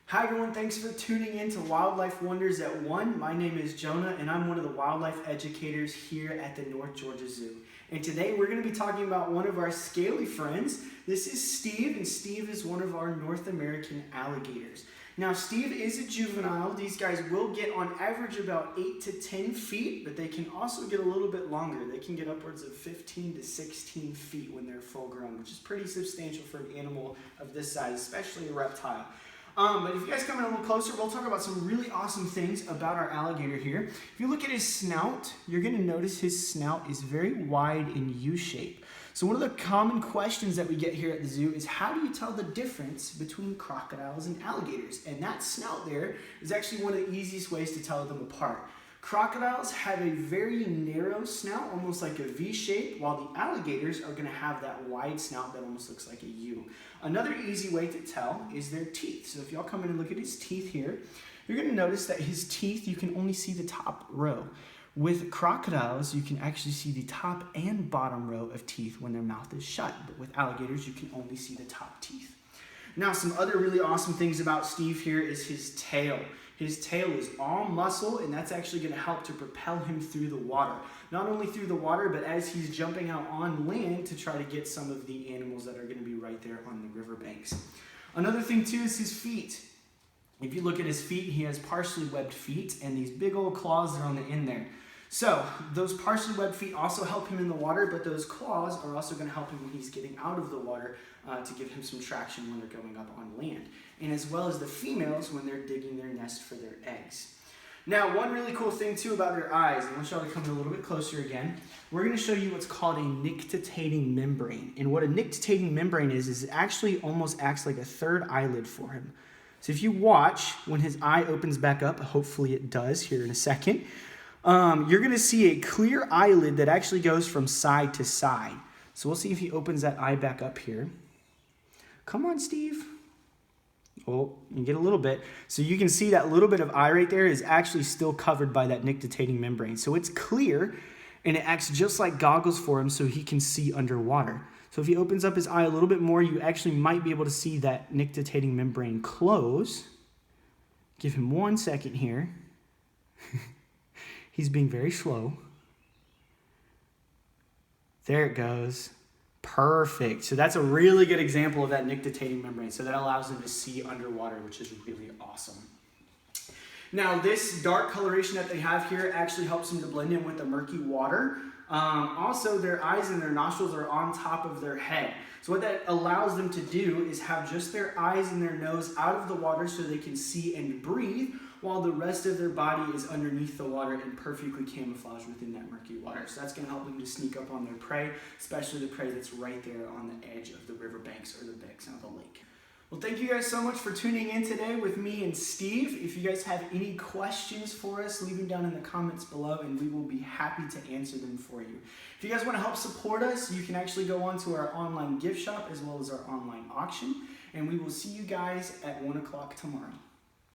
Hi everyone, thanks for tuning in to Wildlife Wonders at 1. My name is Jonah and I'm one of the wildlife educators here at the North Georgia Zoo. And today we're going to be talking about one of our scaly friends. This is Steve, and Steve is one of our North American alligators. Now Steve is a juvenile. These guys will get on average about 8 to 10 feet, but they can also get a little bit longer. They can get upwards of 15 to 16 feet when they're full grown, which is pretty substantial for an animal of this size, especially a reptile. But if you guys come in a little closer, we'll talk about some really awesome things about our alligator here. If you look at his snout, you're going to notice his snout is very wide in U-shape. So one of the common questions that we get here at the zoo is, how do you tell the difference between crocodiles and alligators? And that snout there is actually one of the easiest ways to tell them apart. Crocodiles have a very narrow snout, almost like a V shape, while the alligators are going to have that wide snout that almost looks like a U. Another easy way to tell is their teeth. So if y'all come in and look at his teeth here, you're going to notice that his teeth, you can only see the top row. With crocodiles, you can actually see the top and bottom row of teeth when their mouth is shut. But with alligators, you can only see the top teeth. Now, some other really awesome things about Steve here is his tail. His tail is all muscle, and that's actually going to help to propel him through the water. Not only through the water, but as he's jumping out on land to try to get some of the animals that are going to be right there on the riverbanks. Another thing too is his feet. If you look at his feet, he has partially webbed feet and these big old claws that are on the end there. So those partially webbed feet also help him in the water, but those claws are also going to help him when he's getting out of the water to give him some traction when they're going up on land. And as well as the females when they're digging their nest for their eggs. Now, one really cool thing too about their eyes, I want y'all to come a little bit closer again. We're going to show you what's called a nictitating membrane. And what a nictitating membrane is it actually almost acts like a third eyelid for him. So if you watch, when his eye opens back up, hopefully it does here in a second, you're going to see a clear eyelid that actually goes from side to side. So we'll see if he opens that eye back up here. Come on, Steve. Oh, you get a little bit. So you can see that little bit of eye right there is actually still covered by that nictitating membrane. So it's clear, and it acts just like goggles for him so he can see underwater. So if he opens up his eye a little bit more, you actually might be able to see that nictitating membrane close. Give him 1 second here. He's being very slow. There it goes. Perfect. So that's a really good example of that nictitating membrane. So that allows them to see underwater, which is really awesome. Now, this dark coloration that they have here actually helps them to blend in with the murky water. Also, their eyes and their nostrils are on top of their head. So what that allows them to do is have just their eyes and their nose out of the water so they can see and breathe, while the rest of their body is underneath the water and perfectly camouflaged within that murky water. So that's going to help them to sneak up on their prey, especially the prey that's right there on the edge of the riverbanks or the banks of the lake. Well, thank you guys so much for tuning in today with me and Steve. If you guys have any questions for us, leave them down in the comments below and we will be happy to answer them for you. If you guys want to help support us, you can actually go on to our online gift shop as well as our online auction. And we will see you guys at 1 o'clock tomorrow.